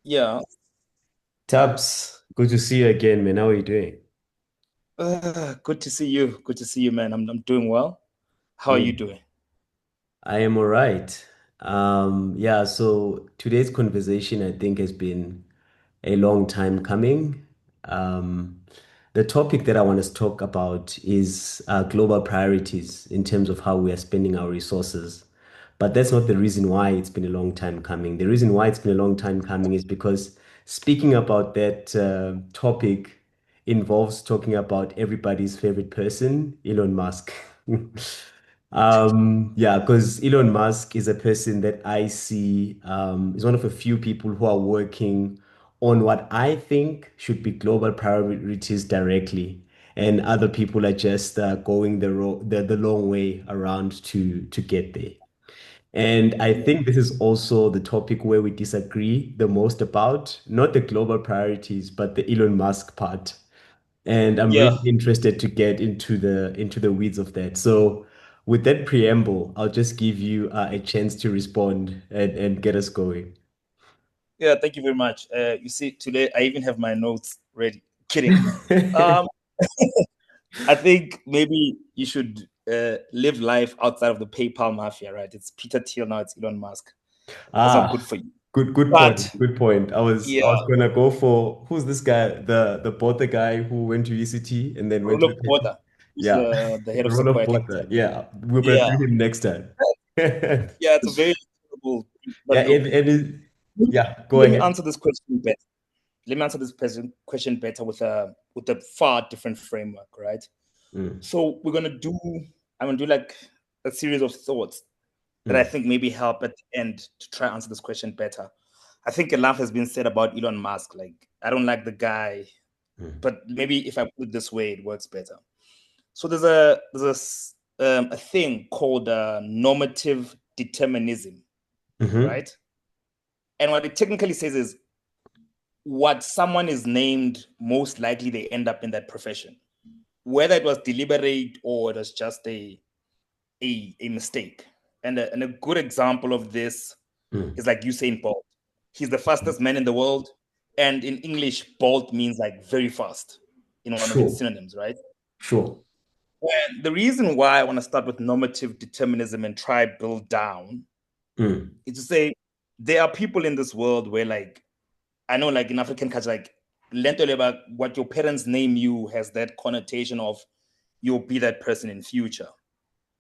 Yeah. Tabs, good to see you again, man. How are you doing? Good to see you. Good to see you, man. I'm doing well. How are you Mm. doing? I am all right. Yeah, so today's conversation, I think, has been a long time coming. Um, the topic that I want to talk about is global priorities in terms of how we are spending our resources. But that's not the reason why it's been a long time coming. The reason why it's been a long time coming is because speaking about that topic involves talking about everybody's favorite person, Elon Musk. Yeah, because Elon Musk is a person that I see is one of a few people who are working on what I think should be global priorities directly, and other people are just going the long way around to get there. And I think this is also the topic where we disagree the most about, not the global priorities, but the Elon Musk part. And I'm Yeah. really interested to get into the weeds of that. So with that preamble, I'll just give you a chance to respond and get us going. Yeah, thank you very much. You see, today I even have my notes ready. Kidding. Um, I think maybe you should live life outside of the PayPal mafia, right? It's Peter Thiel now, it's Elon Musk. That's not good Ah, for you. good point. But Good point. I yeah, was gonna go for who's this guy? The Porter guy who went to UCT and then went to Rolo the PayPal. Porter, who's Yeah, the head of Ronald software, I think. Porter. Yeah, we're gonna Yeah. do him next time. Yeah, it's a very terrible. Yeah, But look, yeah, go let me ahead. answer this question better. Let me answer this question better with a far different framework, right? Mm, So I'm gonna do like a series of thoughts that I mm, think maybe help at the end to try answer this question better. I think a lot has been said about Elon Musk. Like, I don't like the guy, mm, but maybe if I put it this way, it works better. So a thing called normative determinism, mm-hmm. right? And what it technically says is what someone is named, most likely they end up in that profession, whether it was deliberate or it was just a mistake. And a good example of this Mm. is like Usain Bolt. He's the fastest man in the world, and in English, Bolt means like very fast in one of its Sure, synonyms, right? sure. And the reason why I want to start with normative determinism and try build down Mm, is to say there are people in this world where, like, I know, like in African culture, like lento leba, what your parents name you has that connotation of you'll be that person in future,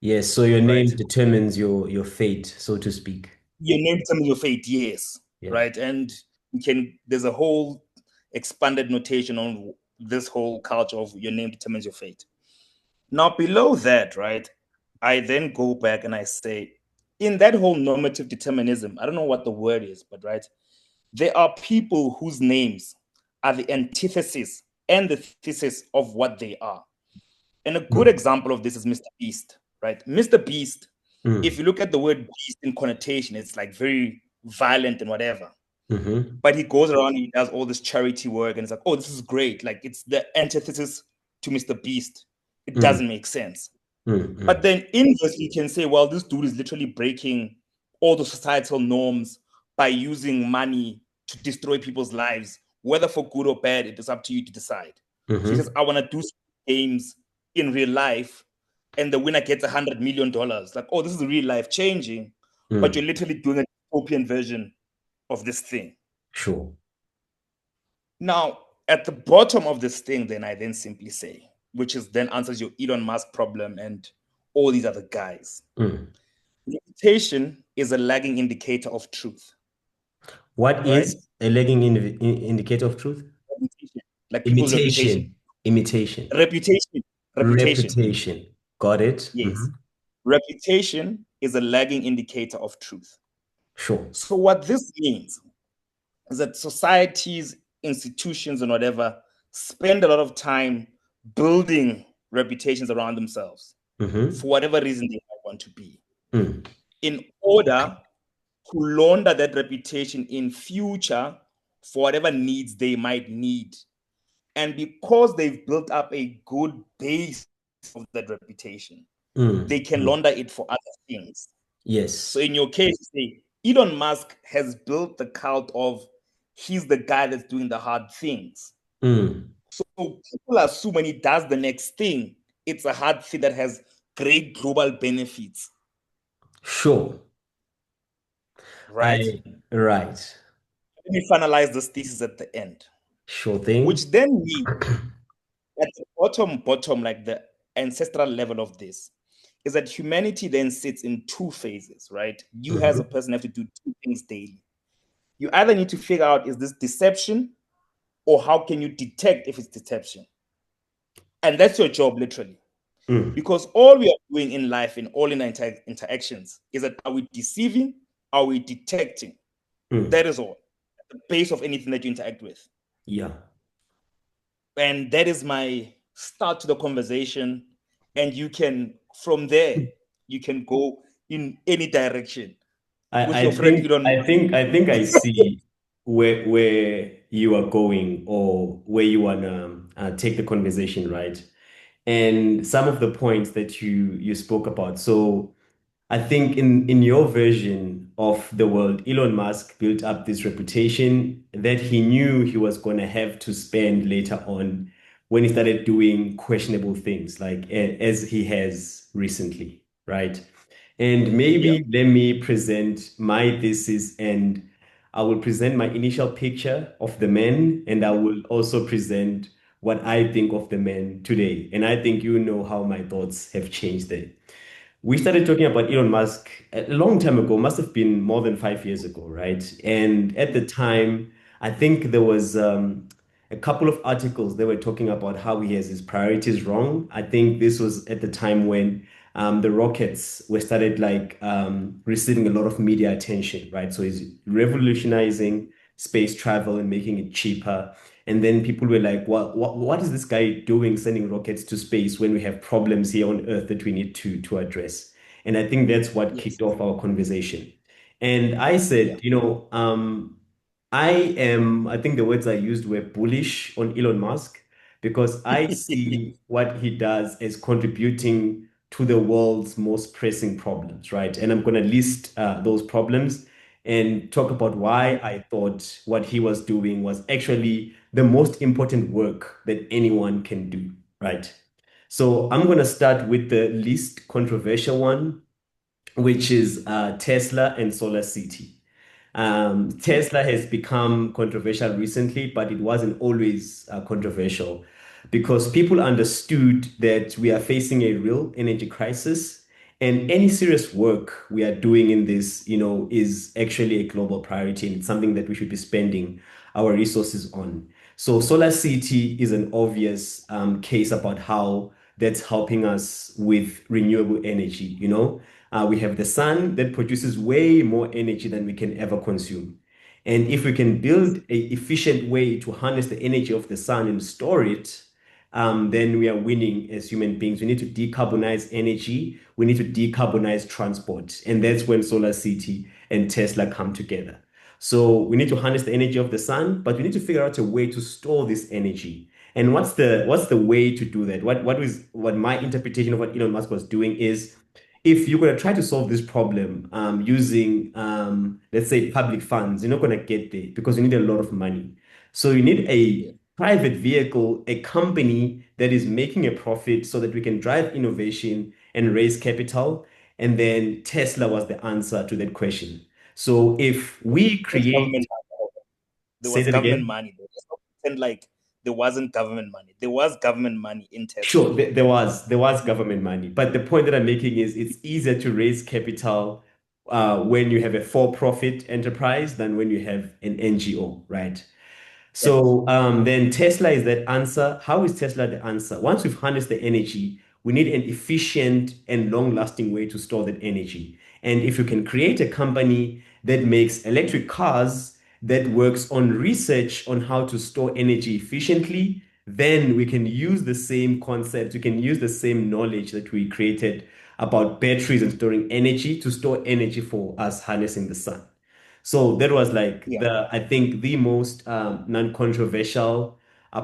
yes, so your right? name determines your fate, so to speak. Your name determines your fate, yes, Yeah. right? And we can there's a whole expanded notation on this whole culture of your name determines your fate. Now, below that, right, I then go back and I say, in that whole normative determinism, I don't know what the word is, but right, there are people whose names are the antithesis and the thesis of what they are. And a good Mm, example of this is Mr. Beast, right? Mr. Beast, if mm, you look at the word beast in connotation, it's like very violent and whatever. mm-hmm, But he goes around and he does all this charity work and it's like, oh, this is great. Like, it's the antithesis to Mr. Beast. It mm, doesn't make sense. mm, But mm, then inversely, you can say, well, this dude is literally breaking all the societal norms by using money to destroy people's lives, whether for good or bad, it is up to you to decide. So he says, mm-hmm, I want to do games in real life, and the winner gets $100 million. Like, oh, this is real life changing, but mm, you're literally doing a dystopian version of this thing. sure. Now, at the bottom of this thing, then I then simply say, which is then answers your Elon Musk problem and all these other guys. Mm. Reputation is a lagging indicator of truth, What right? is a lagging indicator of truth? Reputation, like people's reputation. Imitation, imitation, Reputation, reputation. reputation. Got it? Yes. Hmm. Reputation is a lagging indicator of truth. Sure. So, what this means is that societies, institutions, and whatever spend a lot of time building reputations around themselves Mm-hmm. for whatever reason they might want to be, Mm. in order to launder that reputation in future for whatever needs they might need. And because they've built up a good base of that reputation, they Mm. can Mm. launder it for other things. So Yes. in your case, say Elon Musk has built the cult of he's the guy that's doing the hard things. Mm. So people assume when he does the next thing, it's a hard thing that has great global benefits, Sure. right? I right. Let me finalize this thesis at the end, Sure thing. which then means at the bottom, like the ancestral level of this, is that humanity then sits in two phases, right? You as a Mhm. person have to do two things daily. You either need to figure out, is this deception, or how can you detect if it's deception? And that's your job, literally. Mm. Because all we are doing in life, in all in our interactions, is that are we deceiving? Are we detecting? Mm. That is all. At the base of anything that you interact with. Yeah. And that is my start to the conversation. And you can, from there, you can go in any direction with your friend Elon Musk. I think I see where you are going or where you wanna take the conversation, right? And some of the points that you spoke about. So I think in your version of the world, Elon Musk built up this reputation that he knew he was going to have to spend later on when he started doing questionable things, like as he has recently, right? And Yeah. maybe let me present my thesis, and I will present my initial picture of the man, and I will also present what I think of the man today. And I think you know how my thoughts have changed there. We started talking about Elon Musk a long time ago, must have been more than 5 years ago, right? And at the time, I think there was a couple of articles that were talking about how he has his priorities wrong. I think this was at the time when the rockets were started like receiving a lot of media attention, right? So he's revolutionizing space travel and making it cheaper. And then people were like, what is this guy doing sending rockets to space when we have problems here on Earth that we need to address? And I think that's what Yes. kicked off our conversation. And I Yeah. said, I think the words I used were bullish on Elon Musk because I see what he does as contributing to the world's most pressing problems, right? And I'm going to list those problems and talk about why I thought what he was doing was actually the most important work that anyone can do, right? So I'm going to start with the least controversial one, which is Tesla and Solar City. Yeah. Tesla has become controversial recently, but it wasn't always controversial because people understood that we are facing a real energy crisis, and any serious work we are doing in this, is actually a global priority and it's something that we should be spending our resources on. So, Solar City is an obvious case about how that's helping us with renewable energy. We have the sun that produces way more energy than we can ever consume. And if we can build Yes. a efficient way to harness the energy of the sun and store it, then we are winning as human beings. We need to decarbonize energy. We need to decarbonize transport. And that's when Solar City and Tesla come together. So we need to harness the energy of the sun, but we need to figure out a way to store this energy. And what's the way to do that? What my interpretation of what Elon Musk was doing is if you're going to try to solve this problem using, let's say, public funds, you're not going to get there because you need a lot of money. So you need a Yeah. private vehicle, a company that is making a profit so that we can drive innovation and raise capital. And then Tesla was the answer to that question. So if we Was government create, money. There say was that government again. money. Let's not pretend like there wasn't government money. There was government money in Tesla. Sure, there was government money, but the point that I'm making is it's easier to raise capital when you have a for-profit enterprise than when you have an NGO, right? Yes. So then Tesla is that answer. How is Tesla the answer? Once we've harnessed the energy, we need an efficient and long-lasting way to store that energy. And if you can create a company that makes electric cars that works on research on how to store energy efficiently, then we can use the same concept. We can use the same knowledge that we created about batteries and storing energy to store energy for us harnessing the sun. So that was like Yeah. I think the most non-controversial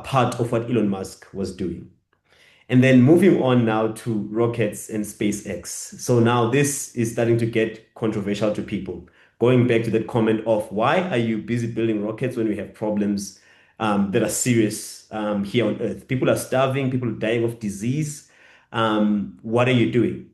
part of what Elon Musk was doing. And then moving on now to rockets and SpaceX. So now this is starting to get controversial to people going back to that comment of why are you busy building rockets when we have problems that are serious here on Earth? People are starving, people are dying of disease. What are you doing?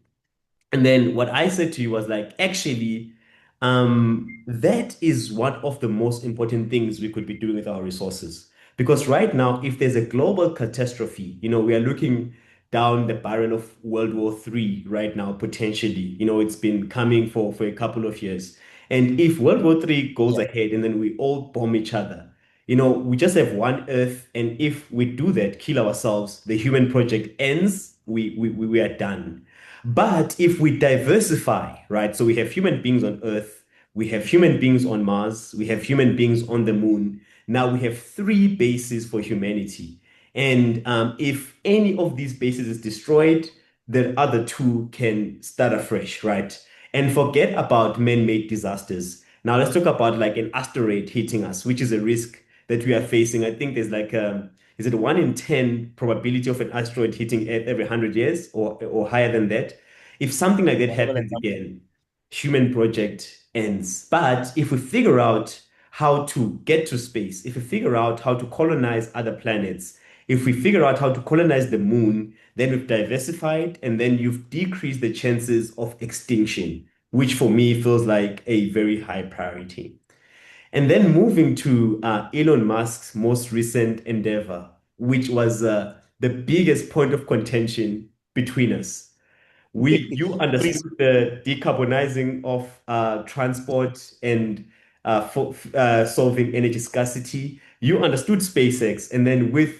And then what I said to you was like, actually, that is one of the most important things we could be doing with our resources. Because right now, if there's a global catastrophe, we are looking down the barrel of World War III right now, potentially. It's been coming for a couple of years. And if World War III goes Yeah. ahead and then we all bomb each other, we just have one Earth. And if we do that, kill ourselves, the human project ends, we are done. But if we diversify, right? So we have human beings on Earth, we have human beings on Mars, we have human beings on the moon. Now we have three bases for humanity. And if any of these bases is destroyed, the other two can start afresh, right? And forget about man-made disasters. Now let's talk about like an asteroid hitting us, which is a risk that we are facing. I think there's like is it a 1 in 10 probability of an asteroid hitting Earth every 100 years or higher than that? If something like that Whatever that happens number. again, human project ends. But if we figure out how to get to space, if we figure out how to colonize other planets, if we figure out how to colonize the moon, then we've diversified and then you've decreased the chances of extinction, which for me feels like a very high priority. And then moving to Elon Musk's most recent endeavor, which was the biggest point of contention between us. You Free. understood the decarbonizing of transport and solving energy scarcity. You understood SpaceX, and then with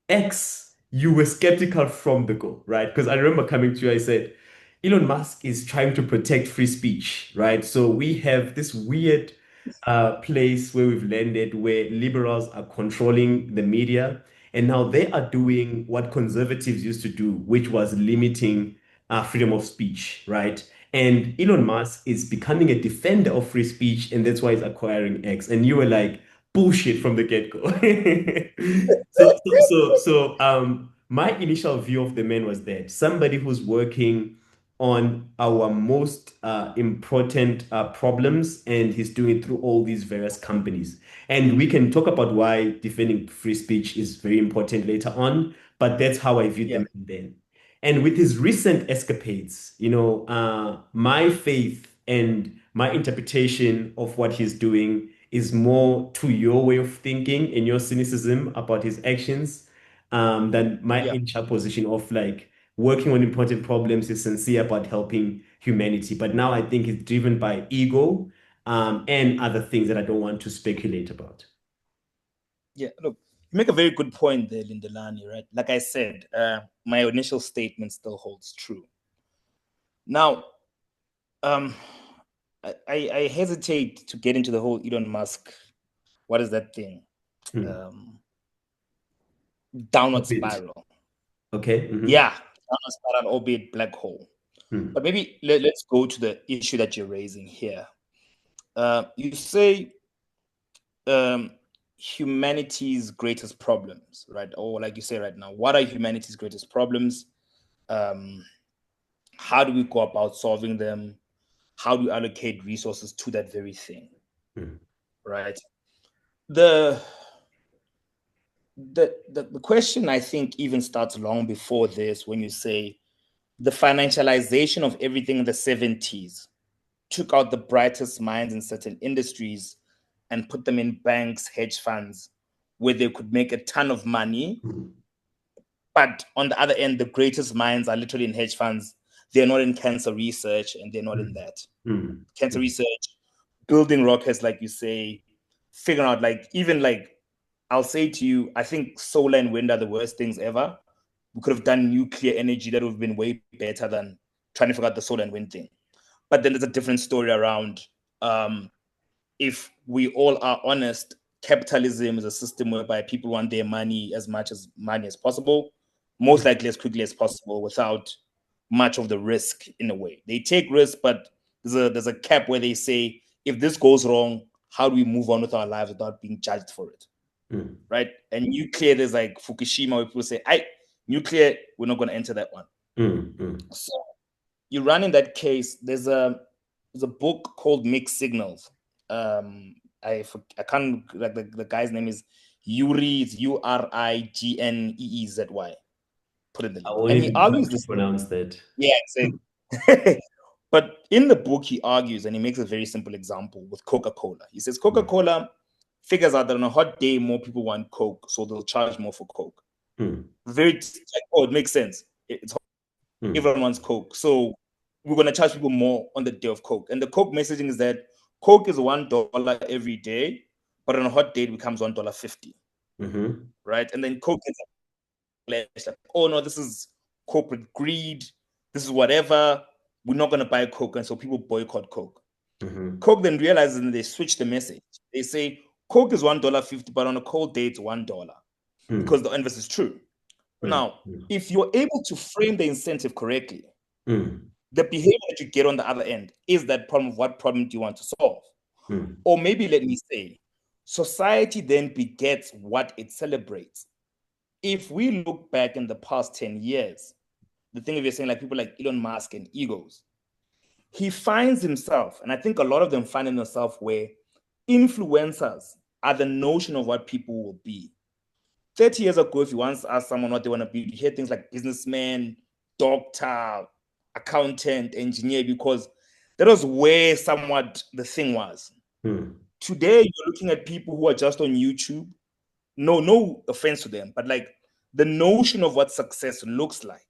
X, you were skeptical from the go, right? Because I remember coming to you, I said, Elon Musk is trying to protect free speech, right? So we have this weird place where we've landed where liberals are controlling the media, and now they are doing what conservatives used to do, which was limiting freedom of speech, right? And Elon Musk is becoming a defender of free speech, and that's why he's acquiring X. And you were like, bullshit from the get-go. My initial view of the man was that somebody who's working on our most important problems, and he's doing it through all these various companies. And we can talk about why defending free speech is very important later on, but that's how I viewed Yeah. them then. And with his recent escapades, my faith and my interpretation of what he's doing is more to your way of thinking and your cynicism about his actions than my Yeah. initial position of like working on important problems is sincere about helping humanity. But now I think it's driven by ego and other things that I don't want to speculate about. Yeah. Look, you make a very good point there, Lindelani, right? Like I said, my initial statement still holds true. Now, um, I hesitate to get into the whole Elon Musk. What is that thing? Hmm. Um, Downward Orbit. spiral. Okay. Yeah, downward spiral, albeit black hole. Hmm. But maybe let's go to the issue that you're raising here. You say um, humanity's greatest problems, right? Or like you say right now, what are humanity's greatest problems? Um, how do we go about solving them? How do we allocate resources to that very thing, Hmm. right? The the question I think even starts long before this when you say the financialization of everything in the 70s took out the brightest minds in certain industries and put them in banks, hedge funds, where they could make a ton of money. Hmm. But on the other end, the greatest minds are literally in hedge funds. They're not in cancer research and they're not in that. Hmm. Cancer Hmm. research, building rockets, like you say, figuring out, like, even like, I'll say to you, I think solar and wind are the worst things ever. We could have done nuclear energy that would have been way better than trying to figure out the solar and wind thing. But then there's a different story around um, if we all are honest, capitalism is a system whereby people want their money as much as money as possible, most likely as quickly as possible, without much of the risk in a way. They take risk, but there's a cap where they say, if this goes wrong, how do we move on with our lives without being judged for it? Hmm. Right? And nuclear, there's like Fukushima where people say, I nuclear, we're not going to enter that one. Hmm. Hmm. So you run in that case, there's there's a book called Mixed Signals. I can't, like, the guy's name is Yuri. It's Urigneezy. Put in the I link, won't and he even try argues to this. pronounce that. Yeah, but in the book he argues, and he makes a very simple example with Coca-Cola. He says Coca-Cola figures out that on a hot day more people want Coke, so they'll charge more for Coke. Very like, oh, it makes sense. It's hot. Everyone wants Coke, so we're gonna charge people more on the day of Coke. And the Coke messaging is that Coke is $1 every day, but on a hot day it becomes $1.50. Right? And then Coke is like, oh no, this is corporate greed, this is whatever, we're not going to buy Coke, and so people boycott Coke. Coke then realizes, and they switch the message. They say Coke is $1.50, but on a cold day it's $1, because the inverse is true. Now, if you're able to frame the incentive correctly, the behavior that you get on the other end is that problem of what problem do you want to solve? Or maybe let me say, society then begets what it celebrates. If we look back in the past 10 years, the thing, if you're saying like people like Elon Musk and egos, he finds himself, and I think a lot of them find themselves where influencers are the notion of what people will be. 30 years ago, if you once asked someone what they want to be, you hear things like businessman, doctor, accountant, engineer, because that was where somewhat the thing was. Today, you're looking at people who are just on YouTube. No offense to them, but like the notion of what success looks like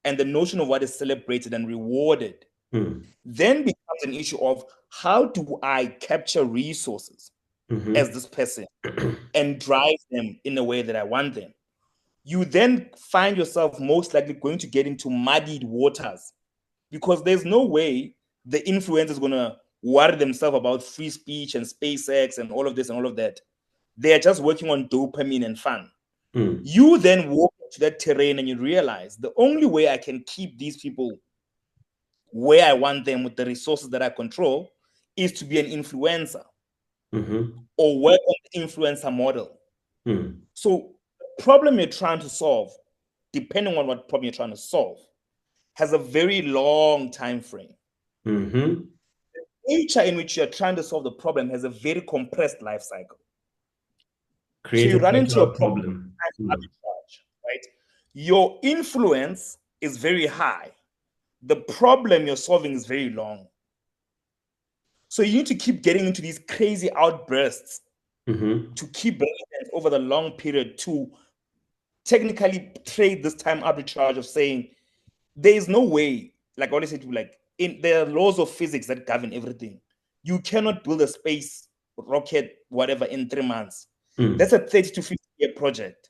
and the notion of what is celebrated and rewarded then becomes an issue of how do I capture resources as this person and drive them in a way that I want them. You then find yourself most likely going to get into muddied waters, because there's no way the influencer is going to worry themselves about free speech and SpaceX and all of this and all of that. They're just working on dopamine and fun. You then walk into that terrain and you realize the only way I can keep these people where I want them with the resources that I control is to be an influencer or work on the influencer model. So the problem you're trying to solve, depending on what problem you're trying to solve, has a very long time frame. The nature in which you're trying to solve the problem has a very compressed life cycle. So Create you a run into your problem. arbitrage, right? Your influence is very high. The problem you're solving is very long. So you need to keep getting into these crazy outbursts to keep relevant over the long period to technically trade this time arbitrage of saying there is no way, like I always say to like, there are laws of physics that govern everything. You cannot build a space rocket, whatever, in 3 months. That's a 30 to 50-year project.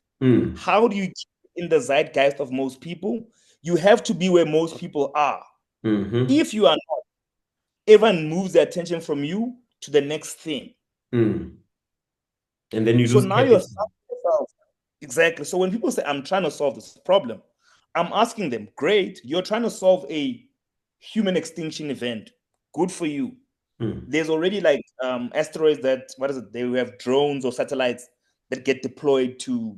How do you keep in the zeitgeist of most people? You have to be where most people are. If you are not, everyone moves their attention from you to the next thing. And then you So lose now you're capital. exactly. So when people say, I'm trying to solve this problem, I'm asking them, great, you're trying to solve a human extinction event. Good for you. There's already like asteroids that, what is it? They have drones or satellites that get deployed to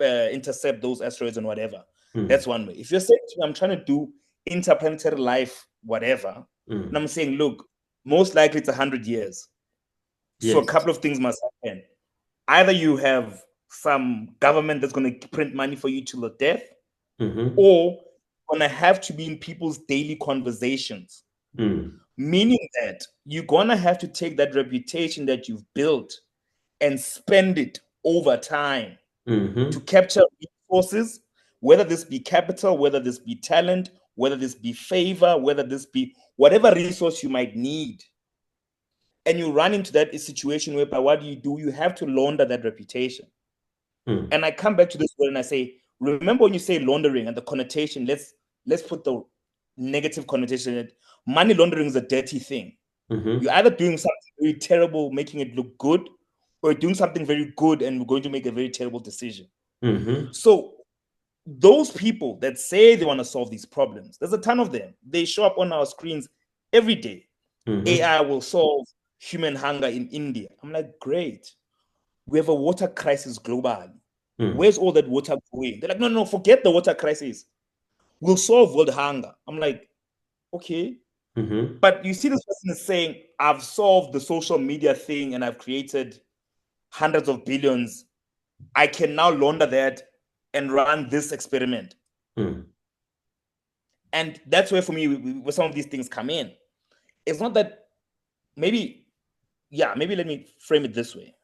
intercept those asteroids and whatever. That's one way. If you're saying to me, I'm trying to do interplanetary life, whatever, and I'm saying, look, most likely it's 100 years. So a couple of things must happen. Either you have some government that's going to print money for you till the death, or going to have to be in people's daily conversations. Meaning that you're going to have to take that reputation that you've built and spend it over time to capture resources, whether this be capital, whether this be talent, whether this be favor, whether this be whatever resource you might need. And you run into that situation whereby what do? You have to launder that reputation. And I come back to this word and I say, remember when you say laundering and the connotation, let's put the negative connotation in it. Money laundering is a dirty thing. You're either doing something very terrible, making it look good, or doing something very good and we're going to make a very terrible decision. So those people that say they want to solve these problems, there's a ton of them. They show up on our screens every day. AI will solve human hunger in India. I'm like, great. We have a water crisis globally. Where's all that water going? They're like, no, forget the water crisis. We'll solve world hunger. I'm like, okay. Mm-hmm. But you see, this person is saying, I've solved the social media thing and I've created hundreds of billions. I can now launder that and run this experiment. Mm. And that's where, for me, where some of these things come in. It's not that maybe, yeah, maybe let me frame it this way.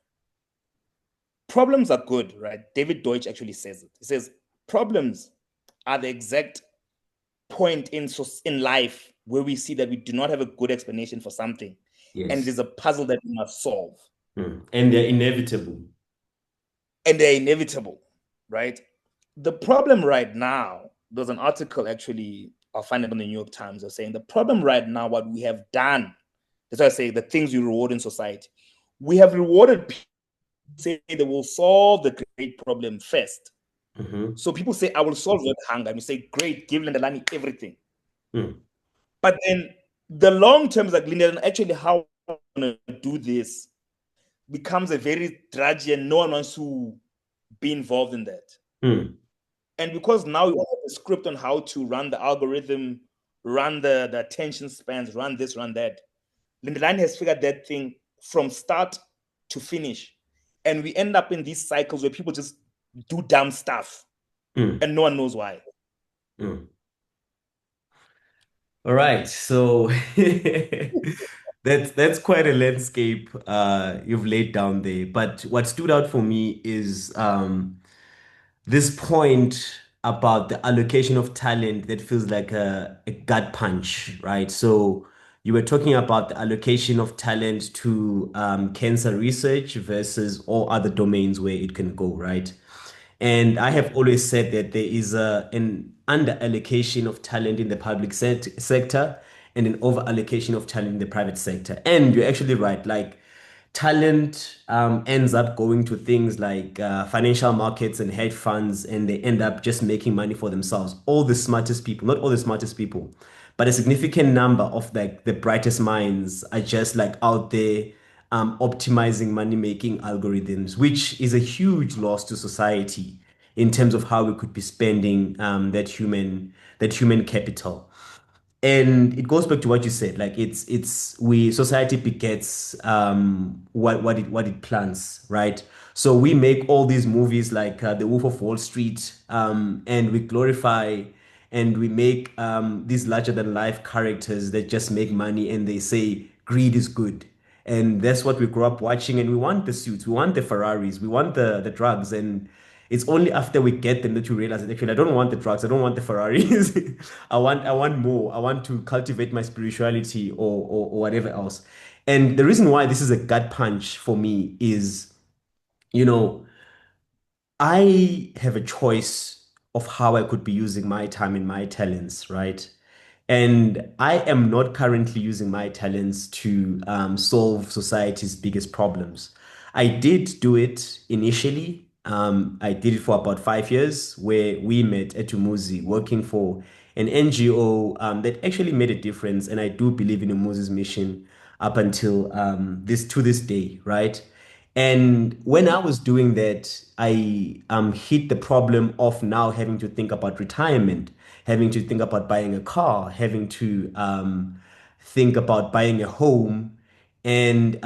Problems are good, right? David Deutsch actually says it. He says, problems are the exact point in life where we see that we do not have a good explanation for something. And Yes. there's a puzzle that we must solve. Mm. And they're inevitable. And they're inevitable, right? The problem right now, there's an article actually, I'll find it on the New York Times, they're saying the problem right now, what we have done, that's why I say the things we reward in society, we have rewarded people say they will solve the great problem first. Mm-hmm. So people say, I will solve that hunger. And you say, great, give Lindelani everything. Mm. But then the long term is like, Lindelani, actually, how I'm going to do this becomes a very drudgy and no one wants to be involved in that. Mm. And because now you have a script on how to run the algorithm, run the attention spans, run this, run that, Lindelani has figured that thing from start to finish. And we end up in these cycles where people just do dumb stuff Mm. and no one knows why. Mm. All right, so that's quite a landscape you've laid down there. But what stood out for me is this point about the allocation of talent that feels like a gut punch, right? So you were talking about the allocation of talent to cancer research versus all other domains where it can go, right? And I have always said that there is an under allocation of talent in the public sector and an over allocation of talent in the private sector. And you're actually right. Like talent ends up going to things like financial markets and hedge funds, and they end up just making money for themselves. All the smartest people, not all the smartest people, but a significant number of like the brightest minds are just like out there optimizing money making algorithms, which is a huge loss to society in terms of how we could be spending that human capital. And it goes back to what you said, like it's we society begets what it plants, right? So we make all these movies like The Wolf of Wall Street, and we glorify and we make these larger than life characters that just make money and they say greed is good. And that's what we grew up watching, and we want the suits, we want the Ferraris, we want the drugs. And it's only after we get them that you realize that actually I don't want the drugs, I don't want the Ferraris. I want more. I want to cultivate my spirituality or whatever else. And the reason why this is a gut punch for me is, you know, I have a choice of how I could be using my time and my talents, right? And I am not currently using my talents to solve society's biggest problems. I did do it initially. I did it for about 5 years, where we met at Umuzi working for an NGO that actually made a difference. And I do believe in Umuzi's mission up until this day, right? And when I was doing that, I hit the problem of now having to think about retirement, having to think about buying a car, having to think about buying a home. And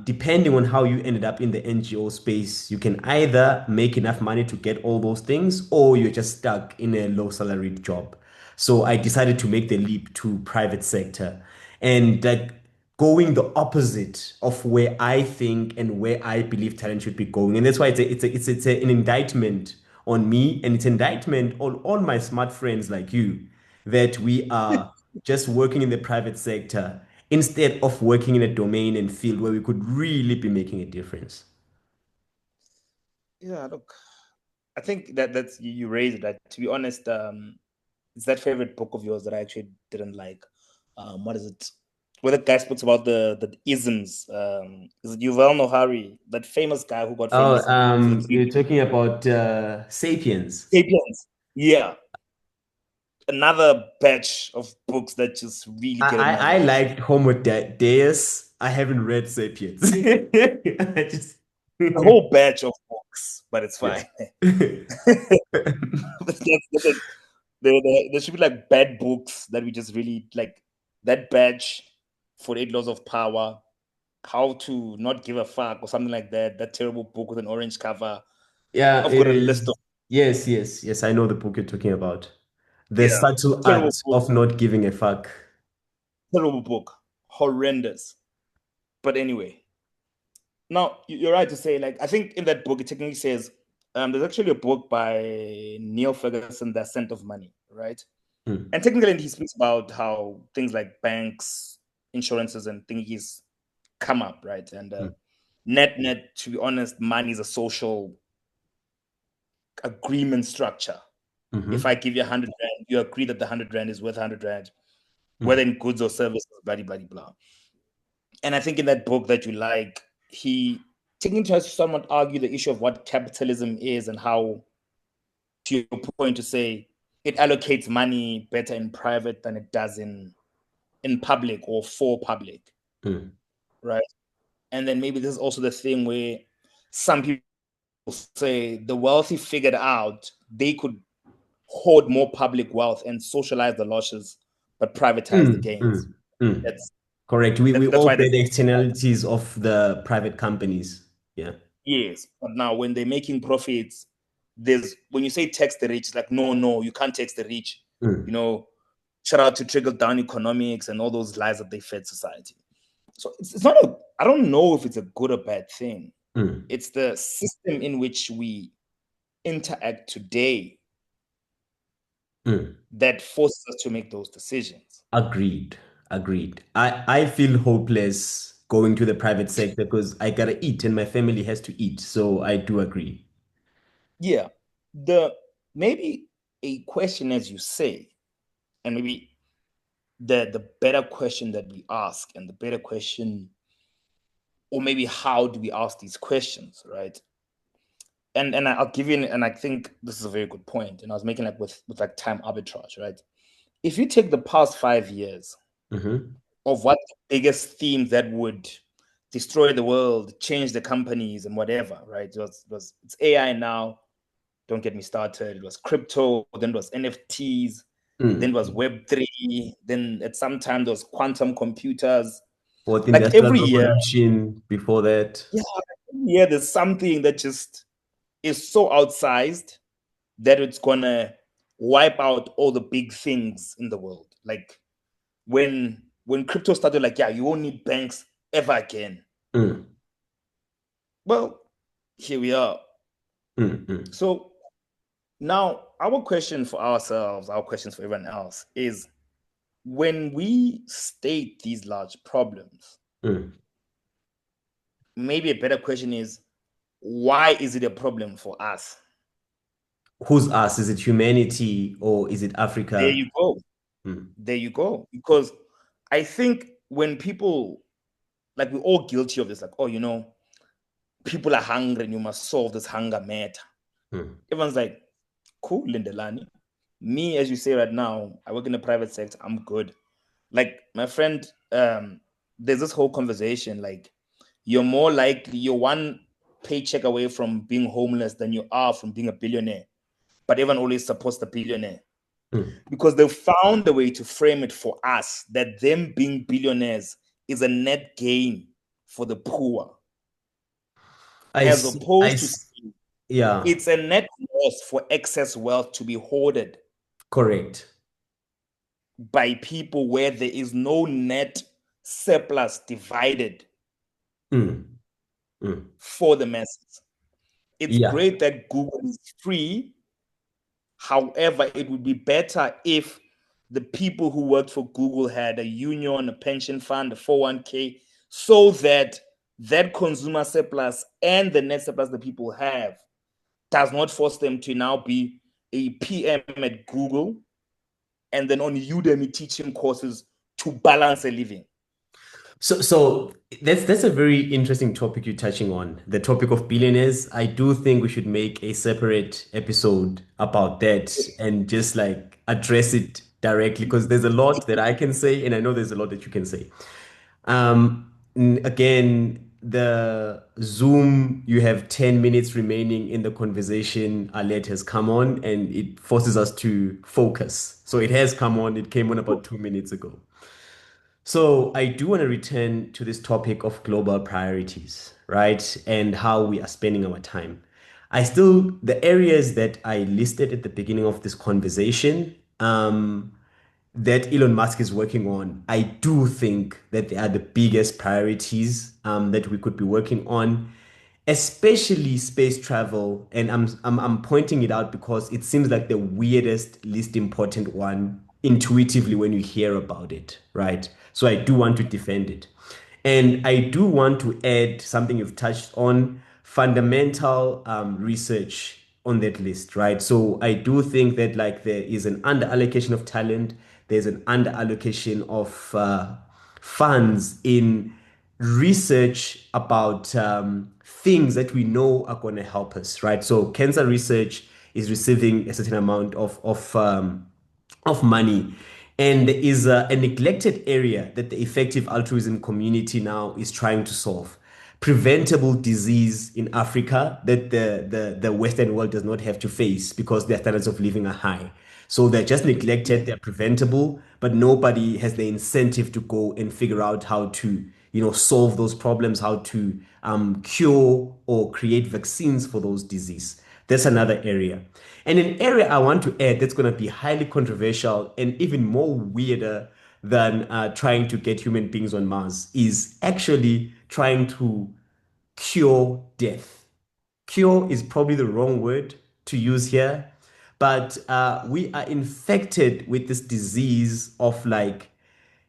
depending on how you ended up in the NGO space, you can either make enough money to get all those things, or you're just stuck in a low salaried job. So I decided to make the leap to private sector. And like going the opposite of where I think and where I believe talent should be going. And that's why an indictment on me, and it's an indictment on all my smart friends like you, that we are just working in the private sector instead of working in a domain and field where we could really be making a difference. Yeah, look, I think that's you raised that. To be honest, it's that favorite book of yours that I actually didn't like. What is it? Where the guy speaks about the isms. Is it Yuval Noah Harari, that famous guy who got Oh, famous for the you're three talking about Sapiens. Sapiens? Yeah, another batch of books that just really I, get on my I nerves. liked Homo Deus. I haven't read Sapiens. I just A whole batch of books, but it's yeah. fine. There should be like bad books that we just really like that badge, 48 Laws of Power, How to Not Give a Fuck, or something like that. That terrible book with an orange cover. Yeah, I've it got a list of is. Yes, yes, yes. I know the book you're talking about. The yeah, subtle art terrible book, of not giving a fuck. terrible book, horrendous. But anyway, now you're right to say, like, I think in that book it technically says there's actually a book by Neil Ferguson, The Ascent of Money, right? Mm, And technically he speaks about how things like banks, insurances, and thingies come up, right? And mm, net, to be honest, money is a social agreement structure. If I mm-hmm, give you 100 rand, you agree that the 100 rand is worth 100 rand, whether mm, in goods or services, blah, blah, blah, blah. And I think in that book that you like, he taking to somewhat argue the issue of what capitalism is and how, to your point, to say it allocates money better in private than it does in public or for public, mm, right? And then maybe this is also the thing where some people say the wealthy figured out they could hoard more public wealth and socialize the losses, but privatize the mm, gains. mm, mm. That's Correct. We that's all why bear there's the externalities of the private companies. Yeah. yes. But now when they're making profits, there's when you say tax the rich, it's like no, you can't tax the rich. You Mm, know, shout out to trickle down economics and all those lies that they fed society. So it's not a I don't know if it's a good or bad thing. mm, It's the system in which we interact today mm. that forces us to make those decisions. Agreed. Agreed. I feel hopeless going to the private sector because I gotta eat and my family has to eat. So I do agree. Yeah. The maybe a question, as you say, and maybe the better question that we ask, and the better question, or maybe how do we ask these questions, right? And I'll give you, and I think this is a very good point. And I was making like with like time arbitrage, right? If you take the past 5 years Mm-hmm. of what the biggest themes that would destroy the world, change the companies, and whatever, right? It's AI now. Don't get me started. It was crypto, then it was NFTs, then it was Mm. Web3, then at some time there was quantum computers. Fourth Like industrial every year, revolution before that. yeah, every year there's something that just is so outsized that it's gonna wipe out all the big things in the world. Like when crypto started, like, yeah, you won't need banks ever again. Mm, Well, here we are. mm, mm, So now our question for ourselves, our questions for everyone else is when we state these large problems, mm. maybe a better question is why is it a problem for us? Who's us? Is it humanity or is it There Africa? you go. Mm, There you go. Because I think when people, like, we're all guilty of this, like, oh, people are hungry and you must solve this hunger matter. mm. Everyone's like, cool, Lindelani. Me, as you say right now, I work in the private sector. I'm good. Like my friend, there's this whole conversation. Like you're one paycheck away from being homeless than you are from being a billionaire. But everyone always supports the billionaire Mm. because they found a way to frame it for us that them being billionaires is a net gain for the poor, I as see. I opposed to s- yeah, it's a net loss for excess wealth to be hoarded correct. by people where there is no net surplus divided Mm, mm. for the masses. It's Yeah. great that Google is free. However, it would be better if the people who worked for Google had a union, a pension fund, a 401k, so that that consumer surplus and the net surplus that people have does not force them to now be a PM at Google and then on Udemy teaching courses to balance a living. So that's a very interesting topic you're touching on, the topic of billionaires. I do think we should make a separate episode about that and just like address it directly because there's a lot that I can say and I know there's a lot that you can say. Again, the Zoom, you have 10 minutes remaining in the conversation alert has come on and it forces us to focus. So it has come on, it came on about 2 minutes ago. So I do want to return to this topic of global priorities, right? And how we are spending our time. The areas that I listed at the beginning of this conversation, that Elon Musk is working on, I do think that they are the biggest priorities that we could be working on, especially space travel. And I'm pointing it out because it seems like the weirdest, least important one intuitively when you hear about it, right? So I do want to defend it. And I do want to add something you've touched on, fundamental research on that list, right? So I do think that like there is an under allocation of talent, there's an under allocation of funds in research about things that we know are going to help us, right? So cancer research is receiving a certain amount of money. And there is a neglected area that the effective altruism community now is trying to solve. Preventable disease in Africa that the Western world does not have to face because their standards of living are high. So they're just neglected, they're preventable, but nobody has the incentive to go and figure out how to, solve those problems, how to cure or create vaccines for those diseases. That's another area. And an area I want to add that's going to be highly controversial and even more weirder than trying to get human beings on Mars is actually trying to cure death. Cure is probably the wrong word to use here, but we are infected with this disease of like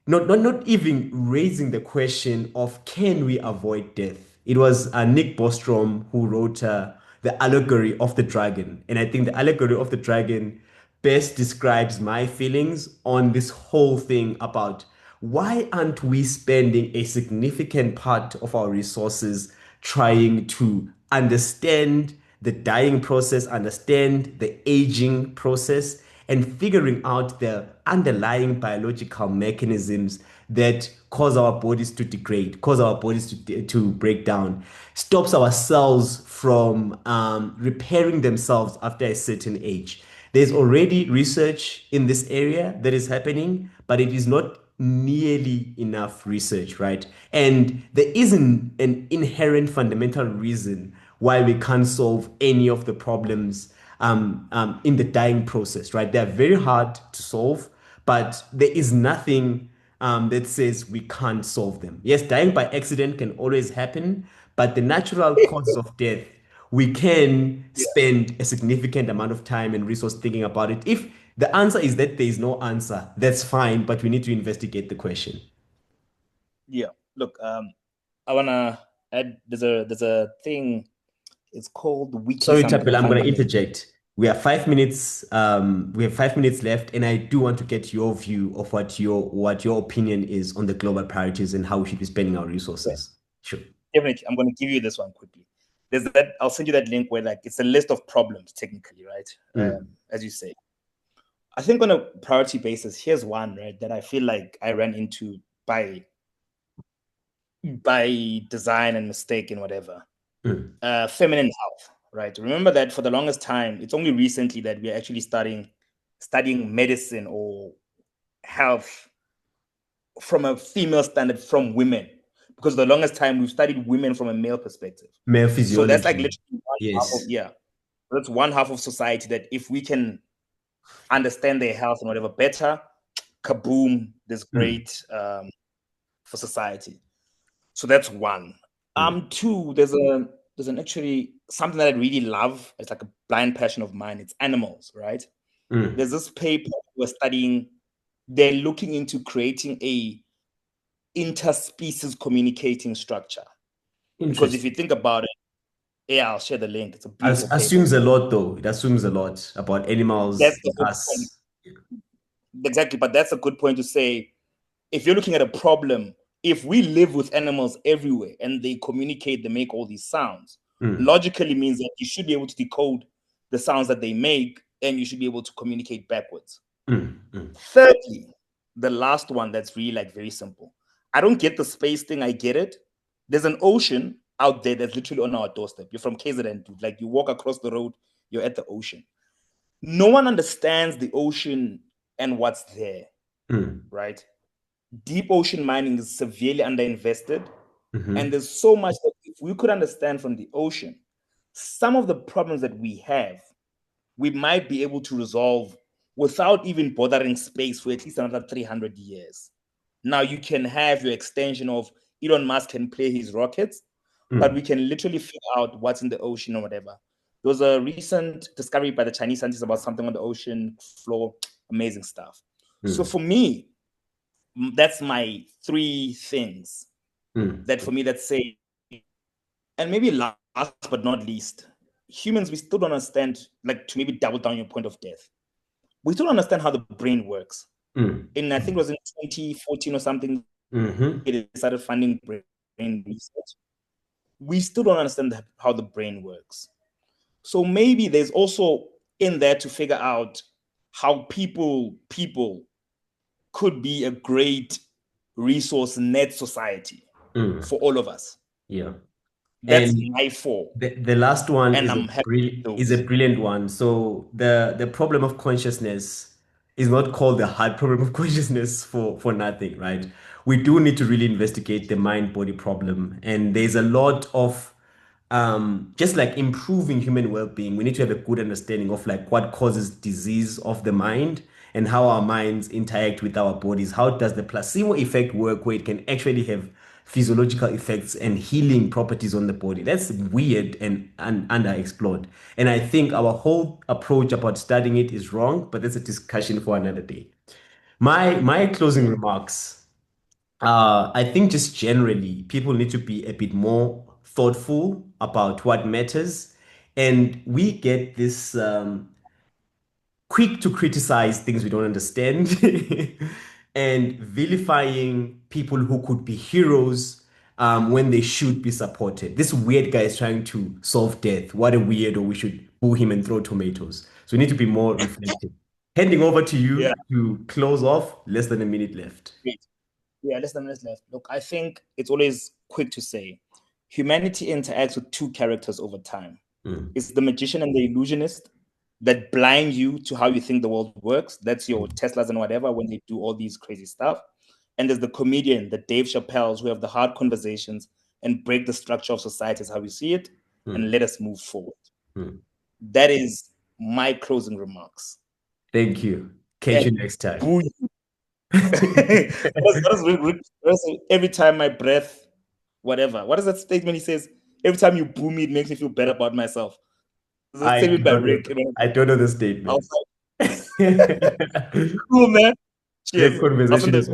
not even raising the question of can we avoid death. It was Nick Bostrom who wrote the allegory of the dragon, and I think the allegory of the dragon best describes my feelings on this whole thing about why aren't we spending a significant part of our resources trying to understand the dying process, understand the aging process, and figuring out the underlying biological mechanisms that cause our bodies to degrade, cause our bodies to break down, stops our cells from repairing themselves after a certain age. There's already research in this area that is happening, but it is not nearly enough research, right? And there isn't an inherent fundamental reason why we can't solve any of the problems in the dying process, right? They're very hard to solve, but there is nothing that says we can't solve them. Yes, dying by accident can always happen, but the natural causes of death, we can Yeah. spend a significant amount of time and resource thinking about it. If the answer is that there is no answer, that's fine, but we need to investigate the question. Yeah. Look, I wanna add. There's a thing. It's called wiki Sorry, something. Thapelo, I I'm can't going to remember. interject. We have 5 minutes left, and I do want to get your view of what your opinion is on the global priorities and how we should be spending our Yeah, resources. Sure. definitely. I'm gonna give you this one quickly. There's that. I'll send you that link where like it's a list of problems technically, right? Mm. As you say. I think on a priority basis, here's one, right, that I feel like I ran into by design and mistake and whatever. Mm. Feminine health, right? Remember that for the longest time, it's only recently that we're actually studying medicine or health from a female standard from women. Because the longest time we've studied women from a male perspective. Male So that's like physiology. literally one half of, Yes. yeah. That's one half of society that if we can understand their health and whatever better, kaboom, there's Mm. great for society. So that's one. Mm. Two, there's an actually something that I really love. It's like a blind passion of mine. It's animals, right? Mm. There's this paper we're studying. They're looking into creating a interspecies communicating structure. Because if you Interesting. think about it, yeah, I'll share the link. It's a beautiful paper. Assumes a lot, though. It assumes a lot about animals That's the and whole point. us. Exactly, but that's a good point to say if you're looking at a problem, if we live with animals everywhere and they communicate, they make all these sounds, Mm. logically means that you should be able to decode the sounds that they make and you should be able to communicate backwards. Mm. Mm. Thirdly, the last one that's really like very simple. I don't get the space thing, I get it. There's an ocean out there that's literally on our doorstep. You're from KZN, dude. Like you walk across the road, you're at the ocean. No one understands the ocean and what's there, Mm. right? deep ocean mining is severely underinvested. And Hmm. there's so much that if we could understand from the ocean, some of the problems that we have, we might be able to resolve without even bothering space for at least another 300 years. Now, you can have your extension of Elon Musk can play his rockets, but Mm, we can literally figure out what's in the ocean or whatever. There was a recent discovery by the Chinese scientists about something on the ocean floor. Amazing stuff. So mm, for me, that's my three things mm, that for me that say, and maybe last but not least, humans, we still don't understand, like to maybe double down your point of death. We still don't understand how the brain works. mm, And I think it was in 2014 or something, mm-hmm, they started funding brain research. We still don't understand how the brain works. So maybe there's also in there to figure out how people could be a great resource net society mm, for all of us. yeah. That's And my four, the last one and I'm happy with is a those. brilliant one. So the problem of consciousness is not called the hard problem of consciousness for nothing, right? We do need to really investigate the mind body problem, and there's a lot of just like improving human well-being. We need to have a good understanding of like what causes disease of the mind and how our minds interact with our bodies. How does the placebo effect work, where it can actually have physiological effects and healing properties on the body? That's weird and underexplored. And I think our whole approach about studying it is wrong, but that's a discussion for another day. My closing Yeah. remarks. I think just generally, people need to be a bit more thoughtful about what matters. And we get this quick to criticize things we don't understand and vilifying people who could be heroes when they should be supported. This weird guy is trying to solve death. What a weirdo. We should boo him and throw tomatoes. So we need to be more reflective. Handing over to Yeah. you to close off. Less than a minute left. Great. Yeah, less than minutes left. Look, I think it's always quick to say humanity interacts with two characters over time. Mm, It's the magician and the illusionist that blind you to how you think the world works. That's your mm, Teslas and whatever when they do all these crazy stuff. And there's the comedian, the Dave Chappelle's, who have the hard conversations and break the structure of society as how we see it and mm, let us move forward. mm. That is my closing remarks. Thank you. Catch And you next time. boo you. Every time my breath, whatever. What is that statement he says? Every time you boo me, it makes me feel better about myself. It's a I statement by don't know. Rick. I don't know the I statement. was like, cool, man. Great Cheers. I'll conversation send as a